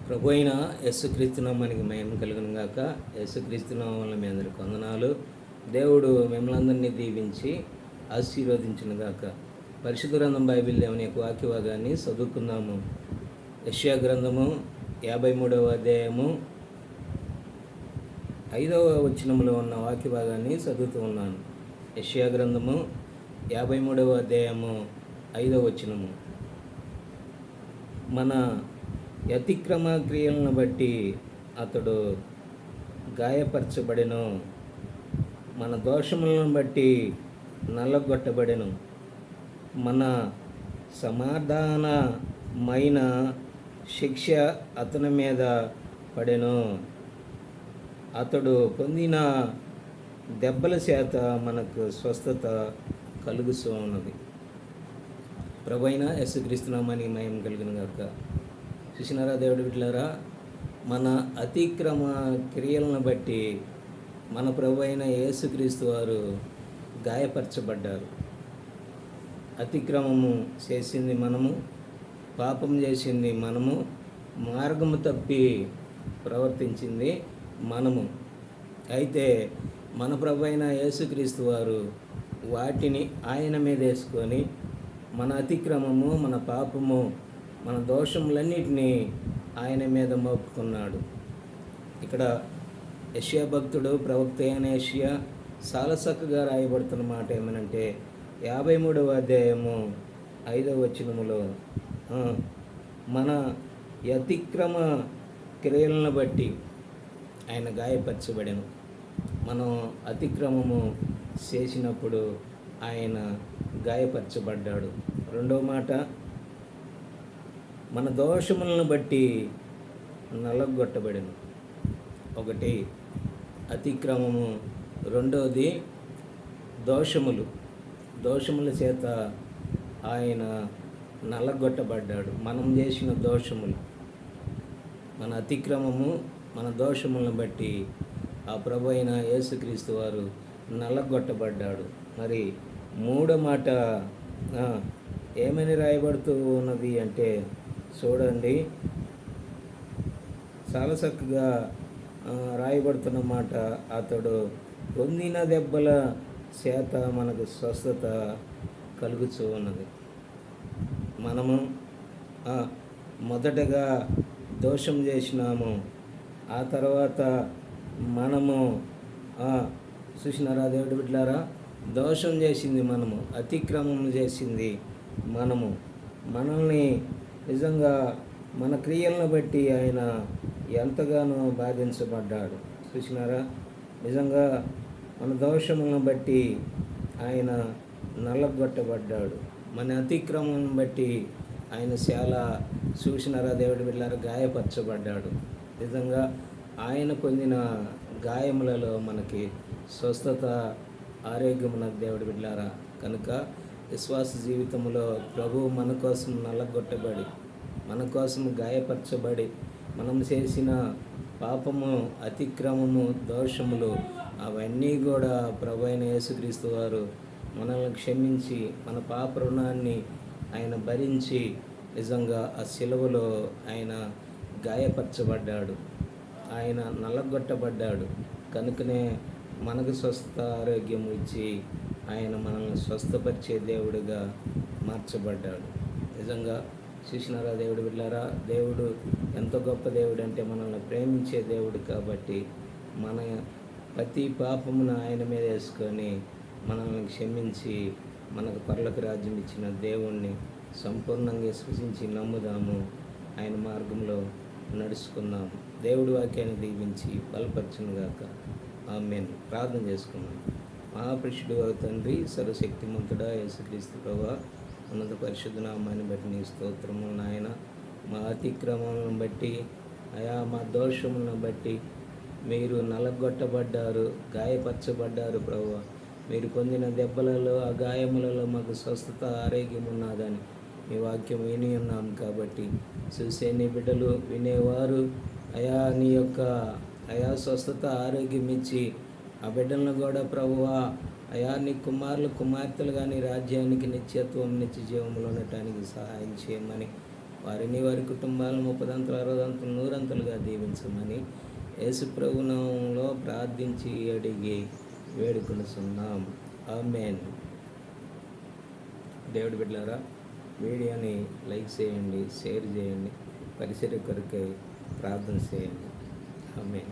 ప్రభు అయిన యేసుక్రీస్తు నామానికి మహిమ కలుగును గాక. యేసుక్రీస్తు నామమున మీ అందరికి వందనాలు. దేవుడు మిమ్మల్ని అందరినీ దీవించి ఆశీర్వదించును గాక. పరిశుద్ధ గ్రంథం బైబిల్ దేవుని యొక్క వాక్యభాగాన్ని చదువుకుందాము. యెషయా గ్రంథము 53వ అధ్యాయము 5వ వచనములో ఉన్న వాక్యభాగాన్ని చదువుతూ ఉన్నాను. యెషయా గ్రంథము 53వ అధ్యాయము 5వ వచనము. మన అతిక్రమ క్రియలను బట్టి అతడు గాయపరచబడెను, మన దోషములను బట్టి నల్లగొట్టబడెను, మన సమాధానమైన శిక్ష అతని మీద పడెను, అతడు పొందిన దెబ్బల చేత మనకు స్వస్థత కలుగుతూ ఉన్నది. ప్రభువైన యేసుక్రీస్తు నామానికి మహిమ కలుగును గాక. చూసినారా దేవుడి బిడ్డలారా, మన అతిక్రమ క్రియలను బట్టి మన ప్రభు అయిన యేసుక్రీస్తు వారు గాయపరచబడ్డారు. అతిక్రమము చేసింది మనము, పాపం చేసింది మనము, మార్గము తప్పి ప్రవర్తించింది మనము. అయితే మన ప్రభు అయిన యేసుక్రీస్తు వారు వాటిని ఆయన మీద వేసుకొని మన అతిక్రమము, మన పాపము, మన దోషములన్నిటినీ ఆయన మీద మోపుకున్నాడు. ఇక్కడ యెషయా భక్తుడు, ప్రవక్త అయిన యెషయా చాలా చక్కగా రాయబడుతున్న మాట ఏమనంటే 53వ అధ్యాయము 5వ వచనములో మన అతిక్రమ క్రియలను బట్టి ఆయన గాయపరచబడెను. మనం అతిక్రమము చేసినప్పుడు ఆయన గాయపరచబడ్డాడు. రెండవ మాట, మన దోషములను బట్టి నలగొట్టబడెను. ఒకటి అతిక్రమము, రెండవది దోషముల చేత ఆయన నలగొట్టబడ్డాడు. మనం చేసిన దోషములు, మన అతిక్రమము, మన దోషములను బట్టి ఆ ప్రభు అయిన యేసుక్రీస్తు వారు నలగొట్టబడ్డాడు. మరి మూడో మాట ఏమని రాయబడుతూ ఉన్నది అంటే చూడండి, చాలా చక్కగా రాయబడుతున్న మాట, అతడు పొందిన దెబ్బల చేత మనకు స్వస్థత కలుగుతూ ఉన్నది. మనము మొదటగా దోషం చేసినాము, ఆ తర్వాత మనము చూసినారా దేవుడి బిడ్డలారా, దోషం చేసింది మనము, అతిక్రమం చేసింది మనము. మనల్ని నిజంగా మన క్రియలను బట్టి ఆయన ఎంతగానో బాధించబడ్డాడు. చూసినారా, నిజంగా మన దోషములను బట్టి ఆయన నల్లగొట్టబడ్డాడు. మన అతిక్రమం బట్టి ఆయన చాలా చూసినారా దేవుడి బిడ్డలారా గాయపరచబడ్డాడు. నిజంగా ఆయన పొందిన గాయములలో మనకి స్వస్థత, ఆరోగ్యమున దేవుడి బిడ్డలారా. కనుక విశ్వాస జీవితంలో ప్రభువు మన కోసం నల్లగొట్టబడి, మన కోసం గాయపరచబడి, మనం చేసిన పాపము, అతిక్రమము, దోషములు అవన్నీ కూడా ప్రభు అయిన యేసుక్రీస్తు వారు మనల్ని క్షమించి మన పాప రుణాన్ని ఆయన భరించి నిజంగా ఆ శిలువలో ఆయన గాయపరచబడ్డాడు, ఆయన నల్లగొట్టబడ్డాడు. కనుకనే మనకు స్వస్థ ఆరోగ్యం ఇచ్చి ఆయన మనల్ని స్వస్థపరిచే దేవుడిగా మార్చబడ్డాడు. నిజంగా చూసినారా దేవుడి బిడ్డలారా, దేవుడు ఎంత గొప్ప దేవుడు అంటే మనల్ని ప్రేమించే దేవుడు. కాబట్టి మన ప్రతి పాపమును ఆయన మీద వేసుకొని మనల్ని క్షమించి మనకు పరలోక రాజ్యం ఇచ్చిన దేవుణ్ణి సంపూర్ణంగా విశ్వసించి నమ్ముదాము, ఆయన మార్గంలో నడుచుకుందాము. దేవుడి వాక్యాన్ని దీవించి బలపరచునుగాక. ఆమేన్. ప్రార్థన చేసుకున్నాం. మహాపురుషుడు తండ్రి, సర్వశక్తిమంతుడా యేసుక్రీస్తు ప్రభువా, ఉన్నత పరిశుద్ధ నామాన్ని బట్టి నీ స్తోత్రములు నాయన. మా అతిక్రమములను బట్టి అయా మా దోషములను బట్టి మీరు నలగొట్టబడ్డారు, గాయపరచబడ్డారు ప్రభువా. మీరు పొందిన దెబ్బలలో, ఆ గాయములలో మాకు స్వస్థత, ఆరోగ్యం ఉన్నదని మీ వాక్యం విని ఉన్నాం. కాబట్టి చూసే నీ బిడ్డలు, వినేవారు అయా నీ యొక్క స్వస్థత, ఆరోగ్యం ఇచ్చి ఆ బిడ్డలను కూడా ప్రభువా అయా నీ కుమారులు, కుమార్తెలు కానీ రాజ్యానికి నిత్యత్వం, నిత్య జీవంలో ఉండటానికి సహాయం చేయమని వారిని వారి కుటుంబాలను 30 60 100 దీవించమని యేసు ప్రభు నామములో ప్రార్థించి అడిగి వేడుకొనుచున్నాం. ఆమేన్. దేవుడి బిడ్డలారా, వీడియోని లైక్ చేయండి, షేర్ చేయండి, పరిచర్య కొరకై ప్రార్థన చేయండి. ఆమేన్.